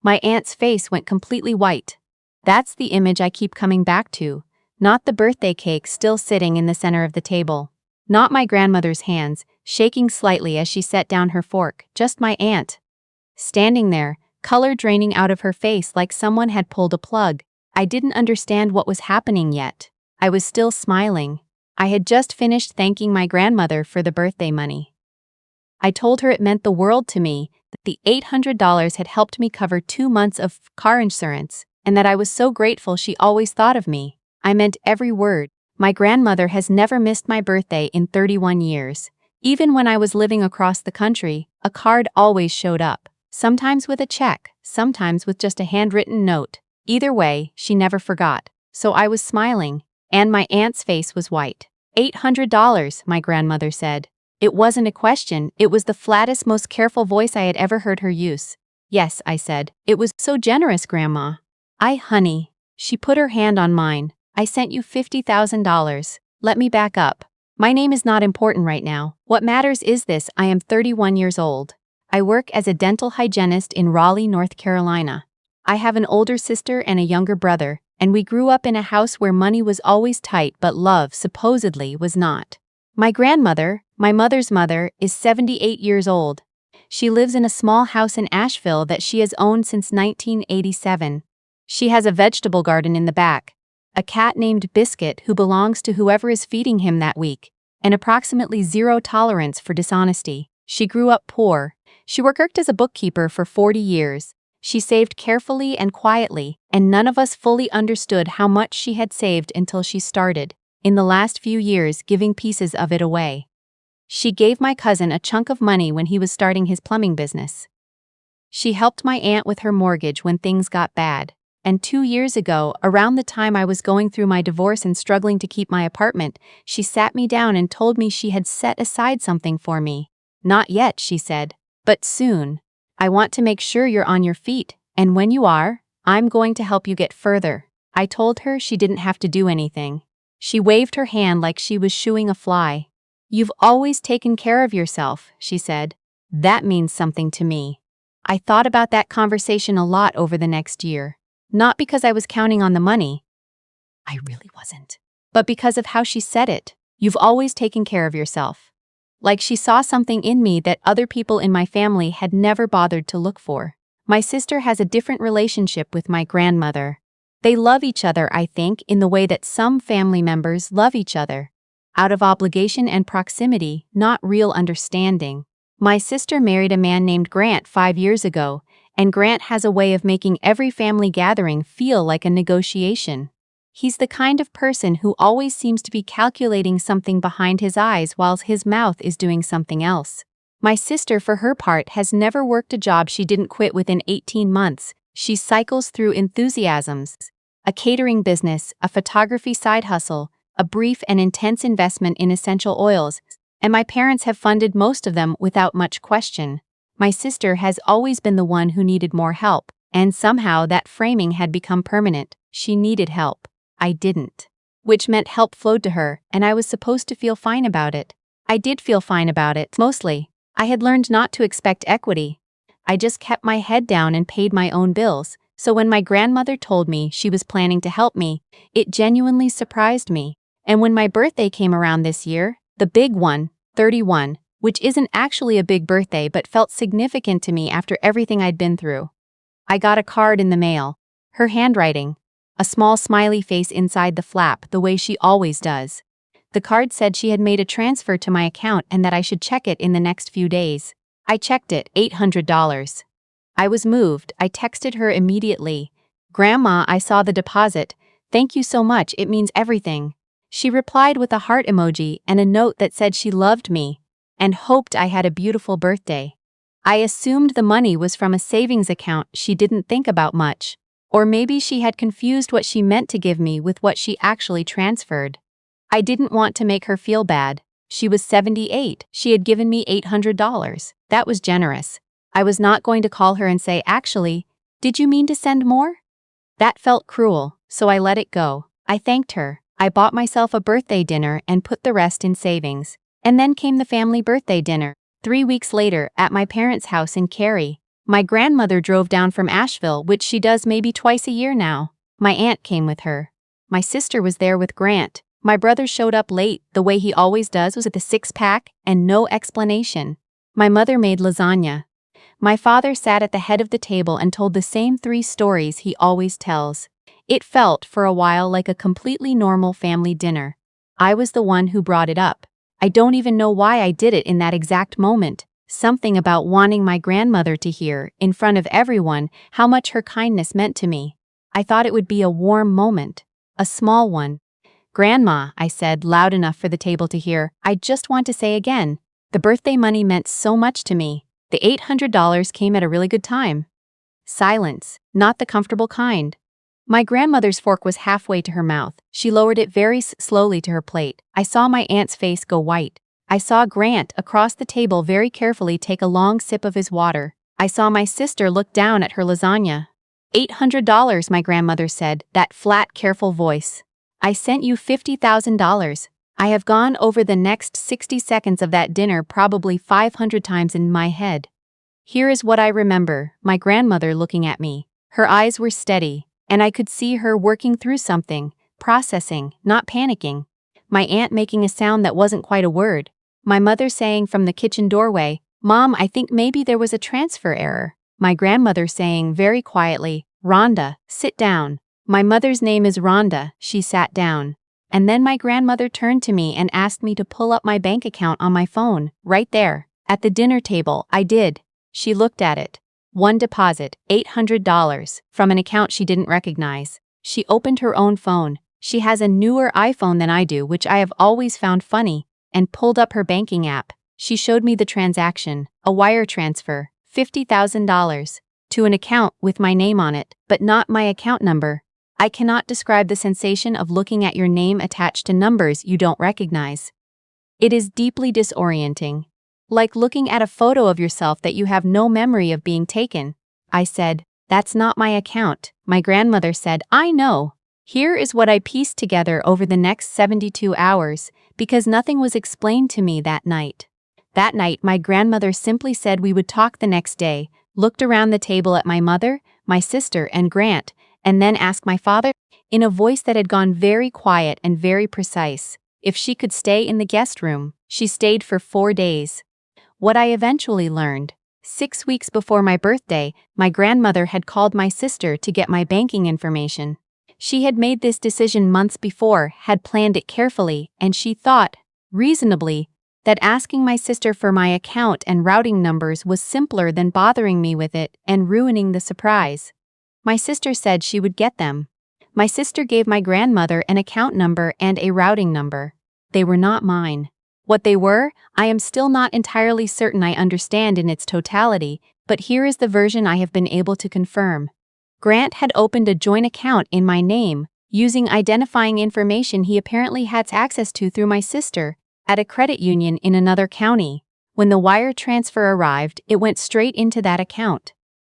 My aunt's face went completely white. That's the image I keep coming back to, not the birthday cake still sitting in the center of the table. Not my grandmother's hands, shaking slightly as she set down her fork, just my aunt. Standing there, color draining out of her face like someone had pulled a plug. I didn't understand what was happening yet. I was still smiling. I had just finished thanking my grandmother for the birthday money. I told her it meant the world to me, that the $800 had helped me cover 2 months of car insurance, and that I was so grateful she always thought of me. I meant every word. My grandmother has never missed my birthday in 31 years. Even when I was living across the country, a card always showed up, sometimes with a check, sometimes with just a handwritten note. Either way, she never forgot. So I was smiling, and my aunt's face was white. $800, my grandmother said. It wasn't a question, it was the flattest, most careful voice I had ever heard her use. Yes, I said. It was so generous, Grandma. Honey. She put her hand on mine. I sent you $50,000. Let me back up. My name is not important right now. What matters is this: I am 31 years old. I work as a dental hygienist in Raleigh, North Carolina. I have an older sister and a younger brother, and we grew up in a house where money was always tight but love supposedly was not. My grandmother, my mother's mother, is 78 years old. She lives in a small house in Asheville that she has owned since 1987. She has a vegetable garden in the back, a cat named Biscuit who belongs to whoever is feeding him that week, and approximately zero tolerance for dishonesty. She grew up poor. She worked as a bookkeeper for 40 years. She saved carefully and quietly, and none of us fully understood how much she had saved until she started, in the last few years, giving pieces of it away. She gave my cousin a chunk of money when he was starting his plumbing business. She helped my aunt with her mortgage when things got bad. And 2 years ago, around the time I was going through my divorce and struggling to keep my apartment, she sat me down and told me she had set aside something for me. Not yet, she said, but soon. I want to make sure you're on your feet, and when you are, I'm going to help you get further. I told her she didn't have to do anything. She waved her hand like she was shooing a fly. You've always taken care of yourself, she said. That means something to me. I thought about that conversation a lot over the next year. Not because I was counting on the money. I really wasn't. But because of how she said it. You've always taken care of yourself. Like she saw something in me that other people in my family had never bothered to look for. My sister has a different relationship with my grandmother. They love each other, I think, in the way that some family members love each other. Out of obligation and proximity, not real understanding. My sister married a man named Grant 5 years ago, and Grant has a way of making every family gathering feel like a negotiation. He's the kind of person who always seems to be calculating something behind his eyes while his mouth is doing something else. My sister, for her part, has never worked a job she didn't quit within 18 months. She cycles through enthusiasms. A catering business, a photography side hustle, a brief and intense investment in essential oils, and my parents have funded most of them without much question. My sister has always been the one who needed more help, and somehow that framing had become permanent. She needed help. I didn't. Which meant help flowed to her, and I was supposed to feel fine about it. I did feel fine about it, mostly. I had learned not to expect equity. I just kept my head down and paid my own bills, so when my grandmother told me she was planning to help me, it genuinely surprised me. And when my birthday came around this year, the big one, 31, which isn't actually a big birthday but felt significant to me after everything I'd been through. I got a card in the mail. Her handwriting. A small smiley face inside the flap, the way she always does. The card said she had made a transfer to my account and that I should check it in the next few days. I checked it, $800. I was moved. I texted her immediately. Grandma, I saw the deposit. Thank you so much, it means everything. She replied with a heart emoji and a note that said she loved me and hoped I had a beautiful birthday. I assumed the money was from a savings account she didn't think about much. Or maybe she had confused what she meant to give me with what she actually transferred. I didn't want to make her feel bad. She was 78. She had given me $800. That was generous. I was not going to call her and say, actually, did you mean to send more? That felt cruel, so I let it go. I thanked her. I bought myself a birthday dinner and put the rest in savings. And then came the family birthday dinner, 3 weeks later, at my parents' house in Cary. My grandmother drove down from Asheville, which she does maybe twice a year now. My aunt came with her. My sister was there with Grant. My brother showed up late, the way he always does, was with a six-pack and no explanation. My mother made lasagna. My father sat at the head of the table and told the same 3 stories he always tells. It felt, for a while, like a completely normal family dinner. I was the one who brought it up. I don't even know why I did it in that exact moment. Something about wanting my grandmother to hear, in front of everyone, how much her kindness meant to me. I thought it would be a warm moment. A small one. "Grandma," I said, loud enough for the table to hear, "I just want to say again, the birthday money meant so much to me. The $800 came at a really good time." Silence, not the comfortable kind. My grandmother's fork was halfway to her mouth. She lowered it very slowly to her plate. I saw my aunt's face go white. I saw Grant, across the table, very carefully take a long sip of his water. I saw my sister look down at her lasagna. $800, my grandmother said, that flat, careful voice. "I sent you $50,000. I have gone over the next 60 seconds of that dinner probably 500 times in my head. Here is what I remember, my grandmother looking at me. Her eyes were steady, and I could see her working through something, processing, not panicking. My aunt making a sound that wasn't quite a word. My mother saying from the kitchen doorway, 'Mom, I think maybe there was a transfer error.' My grandmother saying very quietly, 'Rhonda, sit down.' My mother's name is Rhonda." She sat down. And then my grandmother turned to me and asked me to pull up my bank account on my phone, right there, at the dinner table. I did. She looked at it. One deposit, $800, from an account she didn't recognize. She opened her own phone. She has a newer iPhone than I do, which I have always found funny, and pulled up her banking app. She showed me the transaction, a wire transfer, $50,000, to an account with my name on it, but not my account number. I cannot describe the sensation of looking at your name attached to numbers you don't recognize. It is deeply disorienting. Like looking at a photo of yourself that you have no memory of being taken. I said, "That's not my account." My grandmother said, "I know." Here is what I pieced together over the next 72 hours, because nothing was explained to me that night. That night, my grandmother simply said we would talk the next day, looked around the table at my mother, my sister, and Grant, and then asked my father, in a voice that had gone very quiet and very precise, if she could stay in the guest room. She stayed for 4 days. What I eventually learned, 6 weeks before my birthday, my grandmother had called my sister to get my banking information. She had made this decision months before, had planned it carefully, and she thought, reasonably, that asking my sister for my account and routing numbers was simpler than bothering me with it and ruining the surprise. My sister said she would get them. My sister gave my grandmother an account number and a routing number. They were not mine. What they were, I am still not entirely certain I understand in its totality, but here is the version I have been able to confirm. Grant had opened a joint account in my name, using identifying information he apparently had access to through my sister, at a credit union in another county. When the wire transfer arrived, it went straight into that account.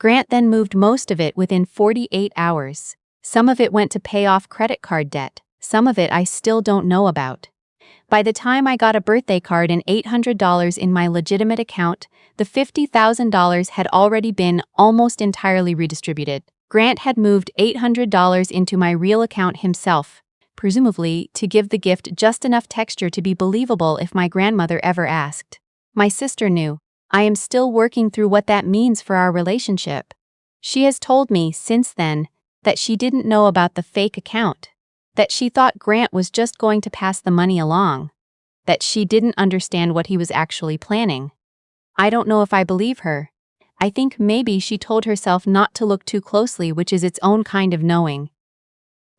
Grant then moved most of it within 48 hours. Some of it went to pay off credit card debt, some of it I still don't know about. By the time I got a birthday card and $800 in my legitimate account, the $50,000 had already been almost entirely redistributed. Grant had moved $800 into my real account himself, presumably to give the gift just enough texture to be believable if my grandmother ever asked. My sister knew. I am still working through what that means for our relationship. She has told me, since then, that she didn't know about the fake account. That she thought Grant was just going to pass the money along. That she didn't understand what he was actually planning. I don't know if I believe her. I think maybe she told herself not to look too closely, which is its own kind of knowing.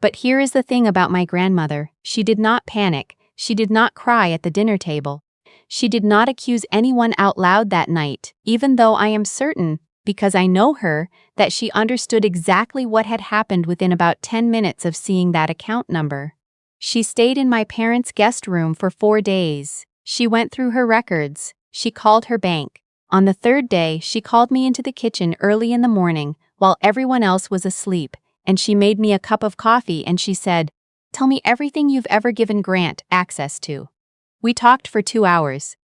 But here is the thing about my grandmother. She did not panic. She did not cry at the dinner table. She did not accuse anyone out loud that night, even though I am certain, because I know her, that she understood exactly what had happened within about 10 minutes of seeing that account number. She stayed in my parents' guest room for 4 days. She went through her records. She called her bank. On the 3rd day, she called me into the kitchen early in the morning, while everyone else was asleep, and she made me a cup of coffee and she said, "Tell me everything you've ever given Grant access to." We talked for 2 hours.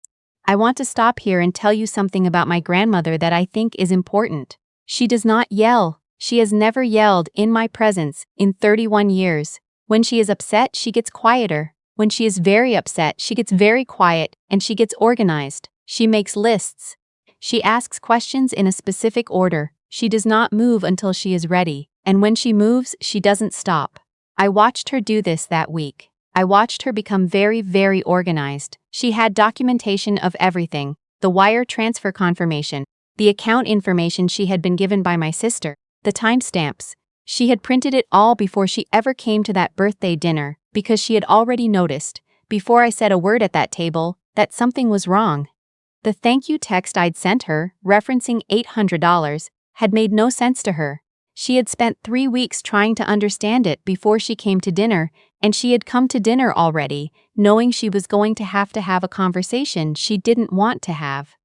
I want to stop here and tell you something about my grandmother that I think is important. She does not yell. She has never yelled in my presence in 31 years. When she is upset, she gets quieter. When she is very upset, she gets very quiet and she gets organized. She makes lists. She asks questions in a specific order. She does not move until she is ready, and when she moves, she doesn't stop. I watched her do this that week. I watched her become very, very organized. She had documentation of everything, the wire transfer confirmation, the account information she had been given by my sister, the timestamps. She had printed it all before she ever came to that birthday dinner, because she had already noticed, before I said a word at that table, that something was wrong. The thank you text I'd sent her, referencing $800, had made no sense to her. She had spent 3 weeks trying to understand it before she came to dinner, and she had come to dinner already, knowing she was going to have a conversation she didn't want to have.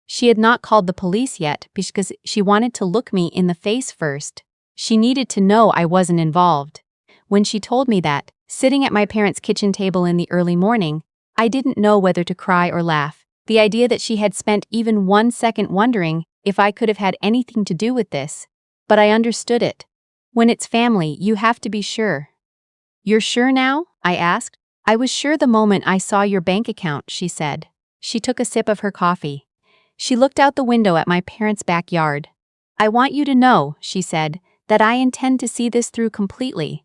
She had not called the police yet because she wanted to look me in the face first. She needed to know I wasn't involved. When she told me that, sitting at my parents' kitchen table in the early morning, I didn't know whether to cry or laugh. The idea that she had spent even 1 second wondering if I could have had anything to do with this. But I understood it. When it's family, you have to be sure. You're sure now? I asked. I was sure the moment I saw your bank account, she said. She took a sip of her coffee. She looked out the window at my parents' backyard. I want you to know, she said, that I intend to see this through completely.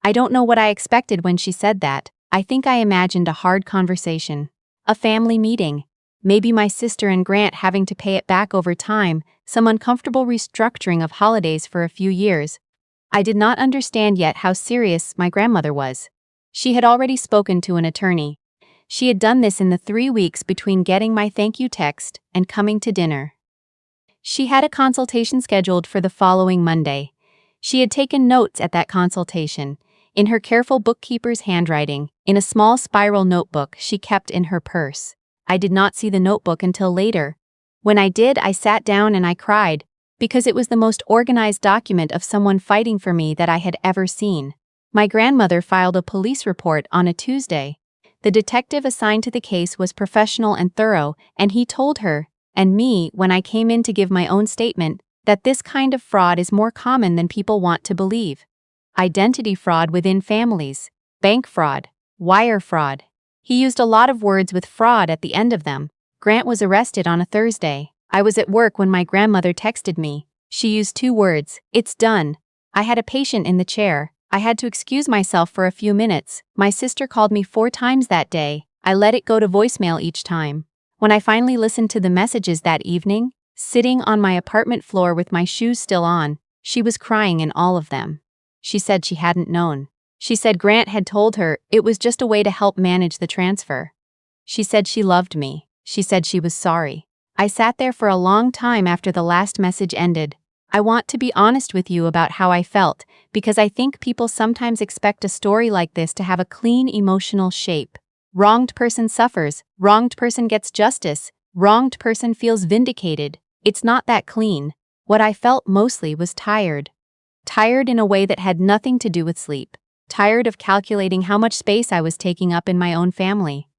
I don't know what I expected when she said that. I think I imagined a hard conversation. A family meeting. Maybe my sister and Grant having to pay it back over time, some uncomfortable restructuring of holidays for a few years. I did not understand yet how serious my grandmother was. She had already spoken to an attorney. She had done this in the 3 weeks between getting my thank you text and coming to dinner. She had a consultation scheduled for the following Monday. She had taken notes at that consultation, in her careful bookkeeper's handwriting, in a small spiral notebook she kept in her purse. I did not see the notebook until later. When I did, I sat down and I cried, because it was the most organized document of someone fighting for me that I had ever seen. My grandmother filed a police report on a Tuesday. The detective assigned to the case was professional and thorough, and he told her, and me, when I came in to give my own statement, that this kind of fraud is more common than people want to believe. Identity fraud within families, bank fraud, wire fraud. He used a lot of words with fraud at the end of them. Grant was arrested on a Thursday. I was at work when my grandmother texted me. She used 2 words, "It's done." I had a patient in the chair. I had to excuse myself for a few minutes. My sister called me 4 times that day. I let it go to voicemail each time. When I finally listened to the messages that evening, sitting on my apartment floor with my shoes still on, she was crying in all of them. She said she hadn't known. She said Grant had told her it was just a way to help manage the transfer. She said she loved me. She said she was sorry. I sat there for a long time after the last message ended. I want to be honest with you about how I felt, because I think people sometimes expect a story like this to have a clean emotional shape. Wronged person suffers, wronged person gets justice, wronged person feels vindicated. It's not that clean. What I felt mostly was tired. Tired in a way that had nothing to do with sleep. Tired of calculating how much space I was taking up in my own family.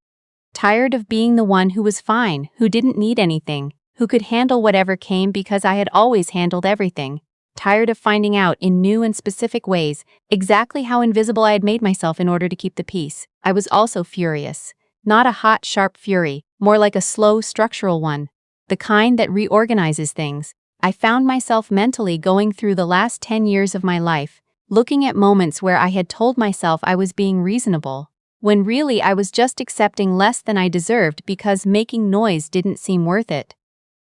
Tired of being the one who was fine, who didn't need anything, who could handle whatever came because I had always handled everything. Tired of finding out in new and specific ways exactly how invisible I had made myself in order to keep the peace. I was also furious. Not a hot, sharp fury, more like a slow, structural one. The kind that reorganizes things. I found myself mentally going through the last 10 years of my life, looking at moments where I had told myself I was being reasonable, when really I was just accepting less than I deserved because making noise didn't seem worth it.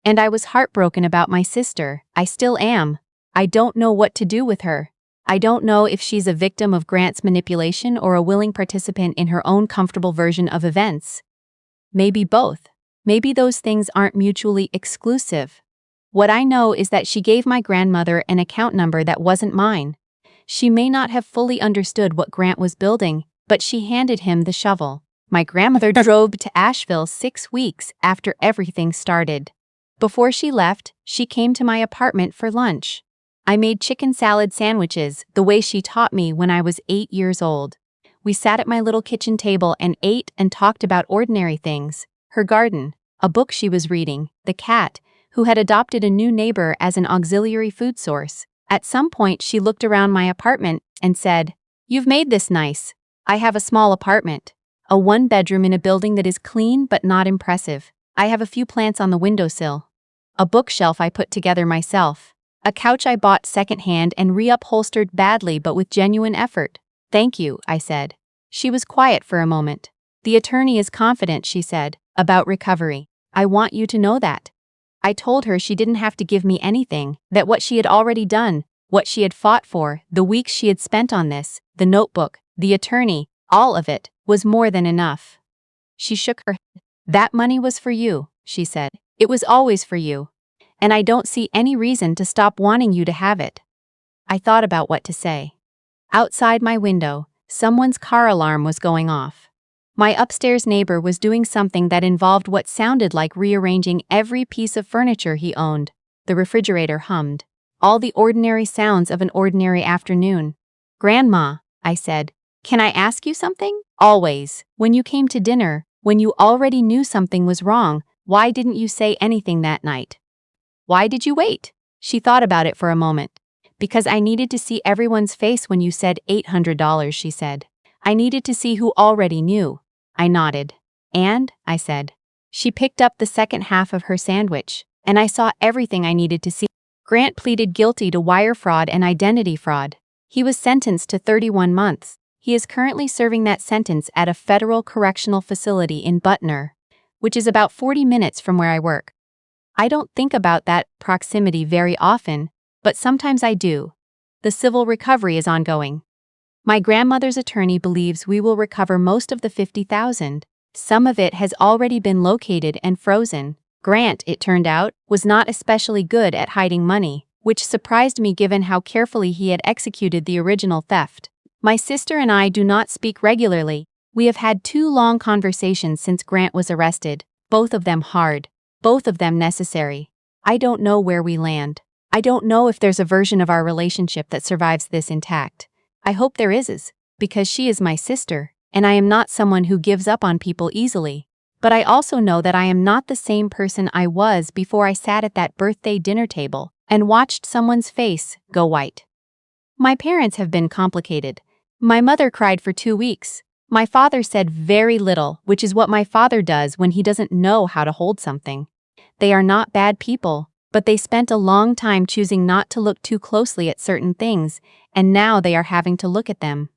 And I was heartbroken about my sister. I still am. I don't know what to do with her. I don't know if she's a victim of Grant's manipulation or a willing participant in her own comfortable version of events. Maybe both. Maybe those things aren't mutually exclusive. What I know is that she gave my grandmother an account number that wasn't mine. She may not have fully understood what Grant was building, but she handed him the shovel. My grandmother drove to Asheville 6 weeks after everything started. Before she left, she came to my apartment for lunch. I made chicken salad sandwiches the way she taught me when I was 8 years old. We sat at my little kitchen table and ate and talked about ordinary things, her garden, a book she was reading, the cat, who had adopted a new neighbor as an auxiliary food source. At some point she looked around my apartment and said, "You've made this nice. I have a small apartment. A one-bedroom in a building that is clean but not impressive. I have a few plants on the windowsill. A bookshelf I put together myself. A couch I bought secondhand and reupholstered badly but with genuine effort. Thank you," I said. She was quiet for a moment. "The attorney is confident," she said, "about recovery. I want you to know that." I told her she didn't have to give me anything, that what she had already done, what she had fought for, the weeks she had spent on this, the notebook, the attorney, all of it, was more than enough. She shook her head. "That money was for you," she said. "It was always for you. And I don't see any reason to stop wanting you to have it." I thought about what to say. Outside my window, someone's car alarm was going off. My upstairs neighbor was doing something that involved what sounded like rearranging every piece of furniture he owned. The refrigerator hummed. All the ordinary sounds of an ordinary afternoon. "Grandma," I said, "can I ask you something? Always, when you came to dinner, when you already knew something was wrong, why didn't you say anything that night? Why did you wait?" She thought about it for a moment. "Because I needed to see everyone's face when you said $800, she said. "I needed to see who already knew." I nodded. "And?" I said. She picked up the second half of her sandwich, and I saw everything I needed to see. Grant pleaded guilty to wire fraud and identity fraud. He was sentenced to 31 months. He is currently serving that sentence at a federal correctional facility in Butner, which is about 40 minutes from where I work. I don't think about that proximity very often, but sometimes I do. The civil recovery is ongoing. My grandmother's attorney believes we will recover most of the $50,000. Some of it has already been located and frozen. Grant, it turned out, was not especially good at hiding money, which surprised me given how carefully he had executed the original theft. My sister and I do not speak regularly. We have had 2 long conversations since Grant was arrested, both of them hard, both of them necessary. I don't know where we land. I don't know if there's a version of our relationship that survives this intact. I hope there is, because she is my sister, and I am not someone who gives up on people easily. But I also know that I am not the same person I was before I sat at that birthday dinner table and watched someone's face go white. My parents have been complicated. My mother cried for 2 weeks. My father said very little, which is what my father does when he doesn't know how to hold something. They are not bad people, but they spent a long time choosing not to look too closely at certain things, and now they are having to look at them.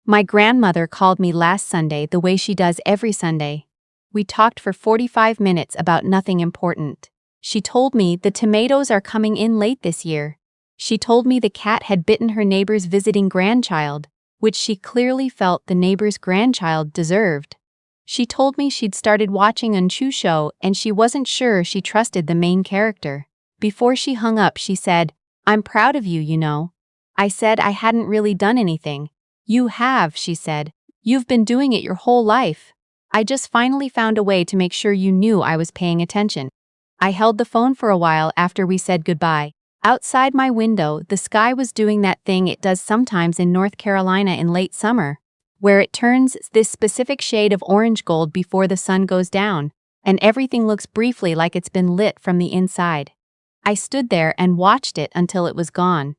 My grandmother called me last Sunday the way she does every Sunday. We talked for 45 minutes about nothing important. She told me the tomatoes are coming in late this year. She told me the cat had bitten her neighbor's visiting grandchild, which she clearly felt the neighbor's grandchild deserved. She told me she'd started watching a Chu show and she wasn't sure she trusted the main character. Before she hung up, she said, "I'm proud of you, you know." I said I hadn't really done anything. "You have," she said. "You've been doing it your whole life. I just finally found a way to make sure you knew I was paying attention." I held the phone for a while after we said goodbye. Outside my window, the sky was doing that thing it does sometimes in North Carolina in late summer, where it turns this specific shade of orange gold before the sun goes down, and everything looks briefly like it's been lit from the inside. I stood there and watched it until it was gone.